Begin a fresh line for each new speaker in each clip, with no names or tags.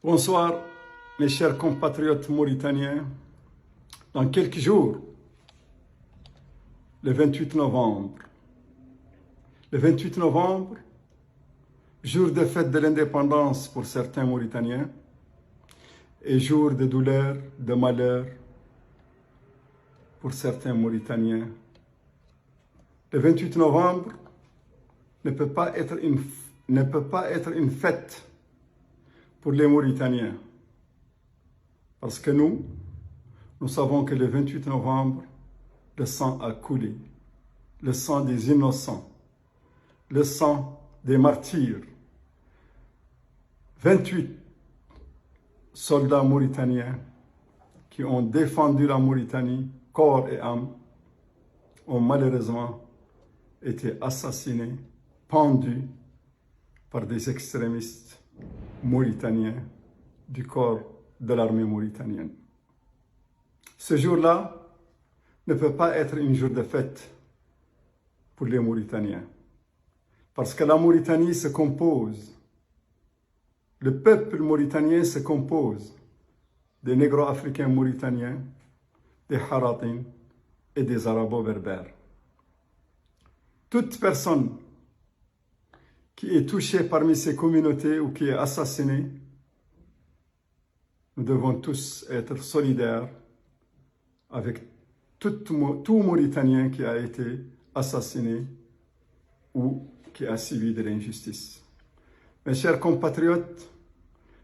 Bonsoir, mes chers compatriotes mauritaniens. Dans quelques jours, le 28 novembre, jour de fête de l'indépendance pour certains Mauritaniens et jour de douleur, de malheur pour certains Mauritaniens. Le 28 novembre ne peut pas être une fête pour les Mauritaniens. Parce que nous savons que le 28 novembre, le sang a coulé, le sang des innocents, le sang des martyrs. 28 soldats mauritaniens qui ont défendu la Mauritanie, corps et âme, ont malheureusement été assassinés, pendus par des extrémistes mauritaniens du corps de l'armée mauritanienne. Ce jour-là ne peut pas être un jour de fête pour les Mauritaniens. Parce que la Mauritanie se compose, le peuple mauritanien se compose des négro-africains mauritaniens, des Haratin et des arabo-berbères. Toute personne qui est touchée parmi ces communautés ou qui est assassinée, nous devons tous être solidaires avec tout Mauritanien qui a été assassiné ou qui a subi de l'injustice. Mes chers compatriotes,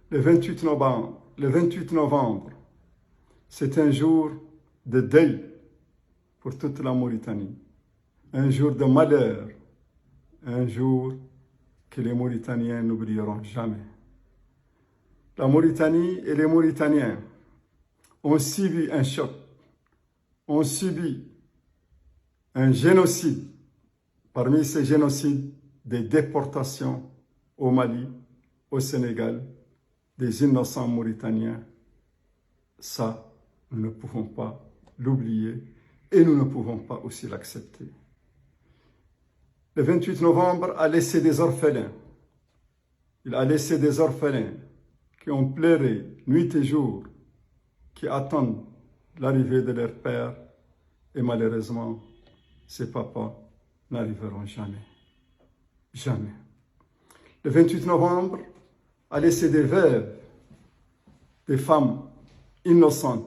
le 28 novembre, c'est un jour de deuil pour toute la Mauritanie, un jour de malheur, un jour que les Mauritaniens n'oublieront jamais. La Mauritanie et les Mauritaniens ont subi un choc, ont subi un génocide. Parmi ces génocides, des déportations au Mali, au Sénégal, des innocents Mauritaniens. Ça, nous ne pouvons pas l'oublier et nous ne pouvons pas aussi l'accepter. Le 28 novembre a laissé des orphelins. Il a laissé des orphelins qui ont pleuré nuit et jour, qui attendent l'arrivée de leur père. Et malheureusement, ces papas n'arriveront jamais. Jamais. Le 28 novembre a laissé des veuves, des femmes innocentes,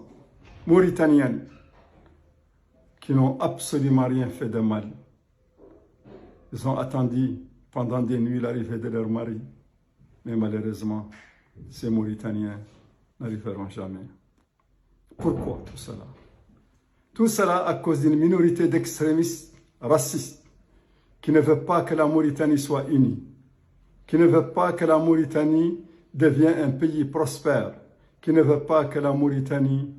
mauritaniennes, qui n'ont absolument rien fait de mal. Ils ont attendu pendant des nuits l'arrivée de leur mari. Mais malheureusement, ces Mauritaniens n'arriveront jamais. Pourquoi tout cela? Tout cela à cause d'une minorité d'extrémistes racistes qui ne veut pas que la Mauritanie soit unie, qui ne veut pas que la Mauritanie devienne un pays prospère, qui ne veut pas que la Mauritanie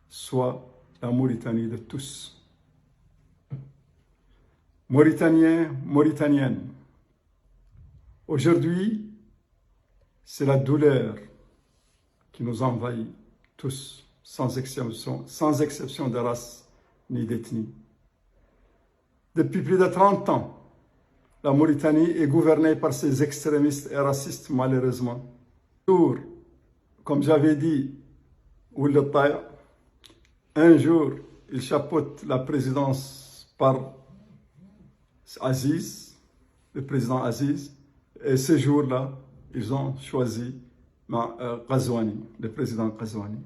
soit la Mauritanie de tous. Mauritaniens, Mauritaniennes, aujourd'hui, c'est la douleur qui nous envahit tous, sans exception de race ni d'ethnie. Depuis plus de 30 ans, la Mauritanie est gouvernée par ces extrémistes et racistes, malheureusement. Comme j'avais dit, Ould Taya, un jour, il chapeaute la présidence par Aziz, le président Aziz, et ce jour-là, ils ont choisi Ghazouani, le président Ghazouani.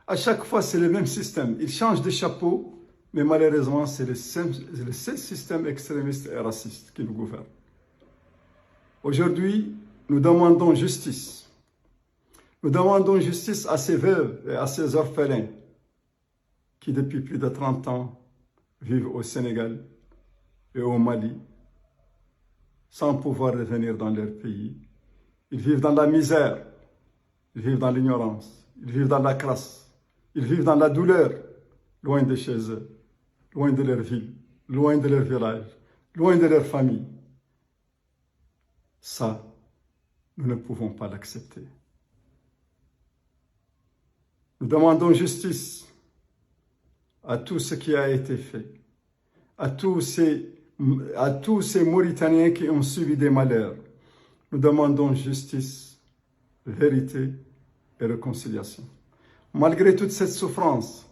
À chaque fois, c'est le même système. Ils changent de chapeau, mais malheureusement, c'est le seul système extrémiste et raciste qui nous gouverne. Aujourd'hui, nous demandons justice. Nous demandons justice à ces veuves et à ces orphelins qui, depuis plus de 30 ans, vivent au Sénégal et au Mali, sans pouvoir revenir dans leur pays. Ils vivent dans la misère, ils vivent dans l'ignorance, ils vivent dans la crasse, ils vivent dans la douleur, loin de chez eux, loin de leur ville, loin de leur village, loin de leur famille. Ça, nous ne pouvons pas l'accepter. Nous demandons justice à tout ce qui a été fait, à tous ces Mauritaniens qui ont subi des malheurs. Nous demandons justice vérité et réconciliation. Malgré toute cette souffrance,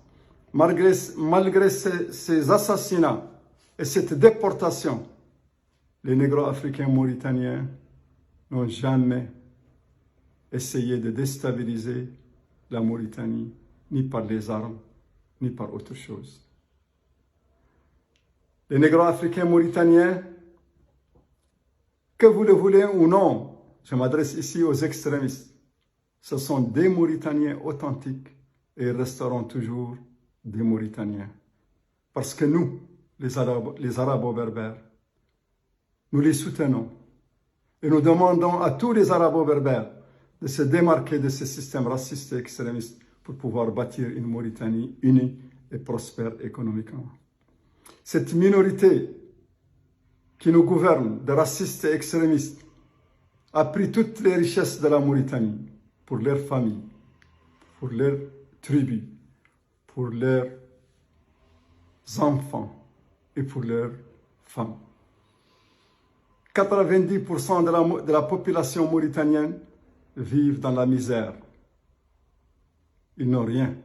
malgré ces assassinats et cette déportation, les négro-africains mauritaniens n'ont jamais essayé de déstabiliser la Mauritanie, ni par les armes, ni par autre chose. Les négro-africains mauritaniens, que vous le voulez ou non, je m'adresse ici aux extrémistes, ce sont des Mauritaniens authentiques et ils resteront toujours des Mauritaniens. Parce que nous, les Arabo-Berbères, nous les soutenons et nous demandons à tous les Arabo-Berbères de se démarquer de ce système raciste et extrémiste pour pouvoir bâtir une Mauritanie unie et prospère économiquement. Cette minorité qui nous gouverne, de racistes et extrémistes, a pris toutes les richesses de la Mauritanie pour leurs familles, pour leurs tribus, pour leurs enfants et pour leurs femmes. 90% de la population mauritanienne vivent dans la misère. Ils n'ont rien,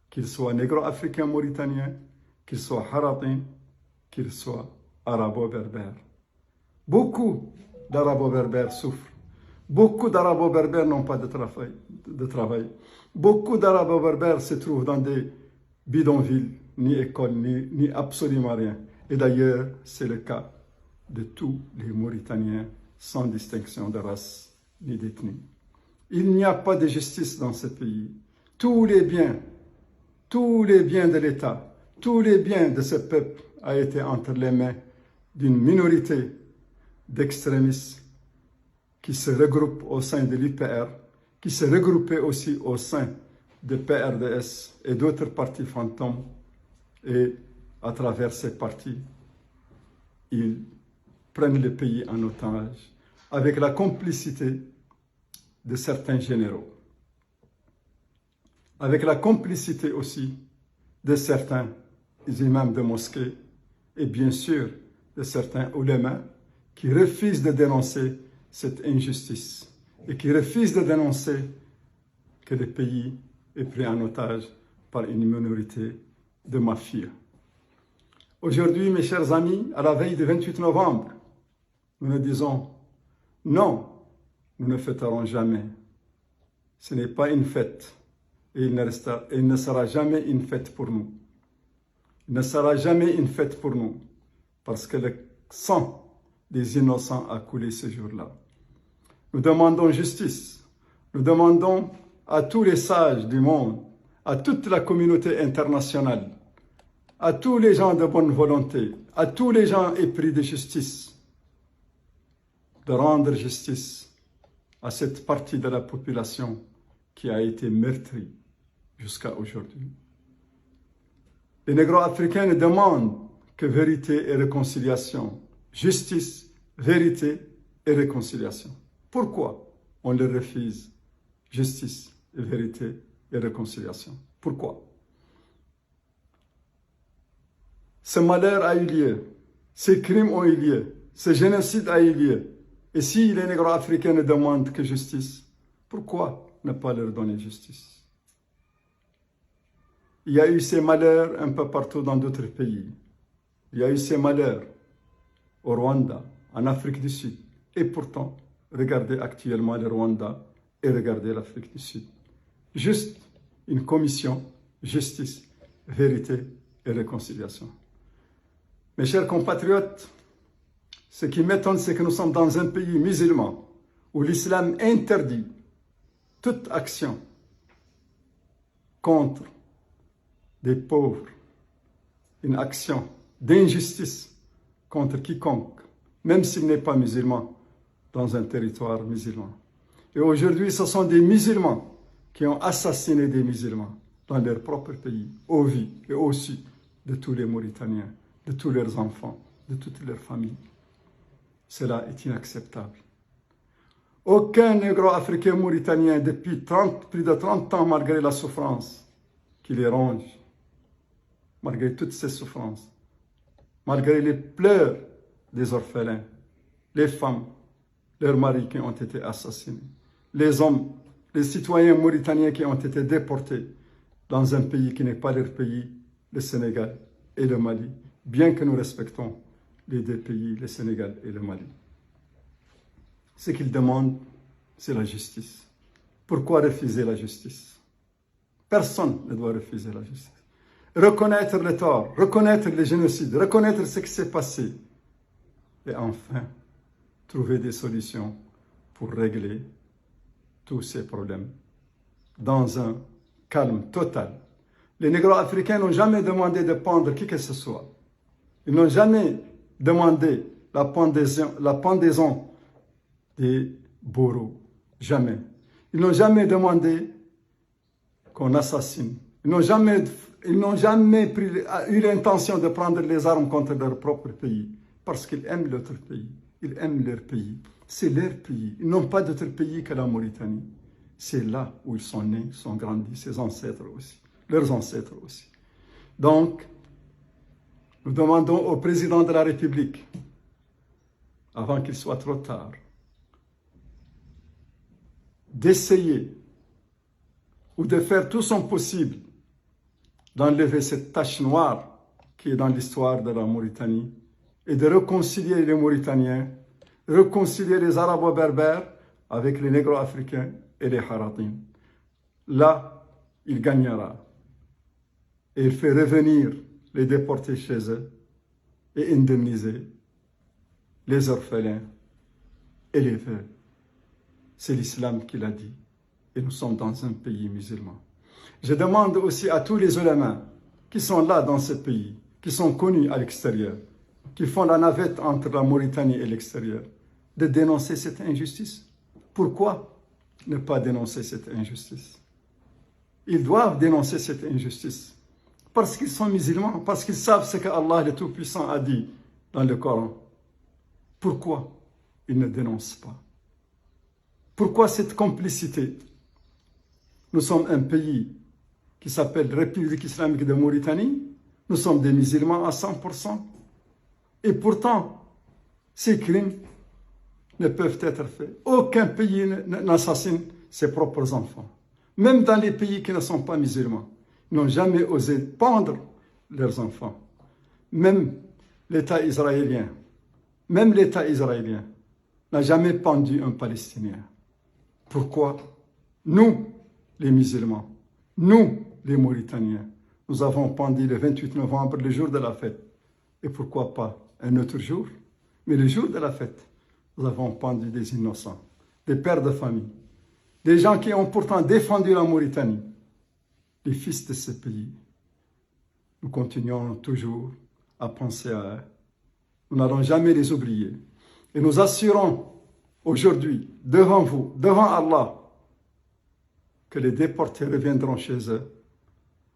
qu'ils soient négro-africains mauritaniens, qu'ils soient haratin, qu'ils soient arabo-berbères. Beaucoup d'arabo-berbères souffrent. Beaucoup d'arabo-berbères n'ont pas de travail. Beaucoup d'arabo-berbères se trouvent dans des bidonvilles, ni école, ni absolument rien. Et d'ailleurs, c'est le cas de tous les Mauritaniens, sans distinction de race ni d'ethnie. Il n'y a pas de justice dans ce pays. Tous les biens de l'État, tous les biens de ce peuple ont été entre les mains d'une minorité d'extrémistes qui se regroupent au sein de l'UPR, qui se regroupaient aussi au sein de PRDS et d'autres partis fantômes. Et à travers ces partis, ils prennent le pays en otage avec la complicité de certains généraux, avec la complicité aussi de certains imams de mosquées et bien sûr de certains oulémas qui refusent de dénoncer cette injustice et qui refusent de dénoncer que le pays est pris en otage par une minorité de mafieux. Aujourd'hui, mes chers amis, à la veille du 28 novembre, nous nous disons non, nous ne fêterons jamais. Ce n'est pas une fête et il ne sera jamais une fête pour nous. Il ne sera jamais une fête pour nous parce que le sang des innocents a coulé ce jour-là. Nous demandons justice. Nous demandons à tous les sages du monde, à toute la communauté internationale, à tous les gens de bonne volonté, à tous les gens épris de justice, de rendre justice à cette partie de la population qui a été meurtrie jusqu'à aujourd'hui. Les négro-africains ne demandent que vérité et réconciliation, justice, vérité et réconciliation. Pourquoi on leur refuse justice, vérité et réconciliation? Pourquoi? Ce malheur a eu lieu, ces crimes ont eu lieu, ce génocide a eu lieu. Et si les négro-africains ne demandent que justice, pourquoi ne pas leur donner justice? Il y a eu ces malheurs un peu partout dans d'autres pays. Il y a eu ces malheurs au Rwanda, en Afrique du Sud. Et pourtant, regardez actuellement le Rwanda et regardez l'Afrique du Sud. Juste une commission, justice, vérité et réconciliation. Mes chers compatriotes, ce qui m'étonne, c'est que nous sommes dans un pays musulman où l'islam interdit toute action contre des pauvres, une action d'injustice contre quiconque, même s'il n'est pas musulman, dans un territoire musulman. Et aujourd'hui, ce sont des musulmans qui ont assassiné des musulmans dans leur propre pays, au vu et au su de tous les Mauritaniens, de tous leurs enfants, de toutes leurs familles. Cela est inacceptable. Aucun négro-africain mauritanien depuis plus de 30 ans, malgré la souffrance qui les ronge, malgré toutes ces souffrances, malgré les pleurs des orphelins, les femmes, leurs maris qui ont été assassinés, les hommes, les citoyens mauritaniens qui ont été déportés dans un pays qui n'est pas leur pays, le Sénégal et le Mali, bien que nous respectons les deux pays, le Sénégal et le Mali. Ce qu'ils demandent, c'est la justice. Pourquoi refuser la justice? Personne ne doit refuser la justice. Reconnaître les torts, reconnaître les génocides, reconnaître ce qui s'est passé et enfin trouver des solutions pour régler tous ces problèmes dans un calme total. Les négro-africains n'ont jamais demandé de pendre qui que ce soit. Ils n'ont jamais demandé la pendaison des bourreaux. Jamais. Ils n'ont jamais demandé qu'on assassine. Ils n'ont jamais eu l'intention de prendre les armes contre leur propre pays parce qu'ils aiment l'autre pays. Ils aiment leur pays. C'est leur pays. Ils n'ont pas d'autre pays que la Mauritanie. C'est là où ils sont nés, sont grandis, ses ancêtres aussi, leurs ancêtres aussi. Donc, nous demandons au président de la République, avant qu'il soit trop tard, d'essayer ou de faire tout son possible d'enlever cette tache noire qui est dans l'histoire de la Mauritanie et de réconcilier les Mauritaniens, réconcilier les Arabo-berbères avec les négro-africains et les Haratin. Là, il gagnera. Et il fait revenir les déportés chez eux et indemniser les orphelins et les veuves. C'est l'islam qui l'a dit. Et nous sommes dans un pays musulman. Je demande aussi à tous les ulémas qui sont là dans ce pays, qui sont connus à l'extérieur, qui font la navette entre la Mauritanie et l'extérieur, de dénoncer cette injustice. Pourquoi ne pas dénoncer cette injustice? Ils doivent dénoncer cette injustice parce qu'ils sont musulmans, parce qu'ils savent ce que Allah le Tout-Puissant a dit dans le Coran. Pourquoi ils ne dénoncent pas? Pourquoi cette complicité? Nous sommes un pays qui s'appelle République islamique de Mauritanie. Nous sommes des musulmans à 100%. Et pourtant, ces crimes ne peuvent être faits. Aucun pays n'assassine ses propres enfants. Même dans les pays qui ne sont pas musulmans, ils n'ont jamais osé pendre leurs enfants. Même l'État israélien n'a jamais pendu un Palestinien. Pourquoi? Nous, les musulmans, nous, les Mauritaniens, nous avons pendu le 28 novembre, le jour de la fête. Et pourquoi pas un autre jour? Mais le jour de la fête, nous avons pendu des innocents, des pères de famille, des gens qui ont pourtant défendu la Mauritanie, les fils de ce pays. Nous continuons toujours à penser à eux. Nous n'allons jamais les oublier. Et nous assurons aujourd'hui, devant vous, devant Allah, que les déportés reviendront chez eux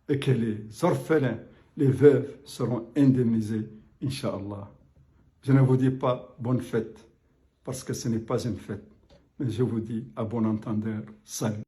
et que les orphelins, les veuves seront indemnisés, Inch'Allah. Je ne vous dis pas bonne fête, parce que ce n'est pas une fête, mais je vous dis à bon entendeur, salut.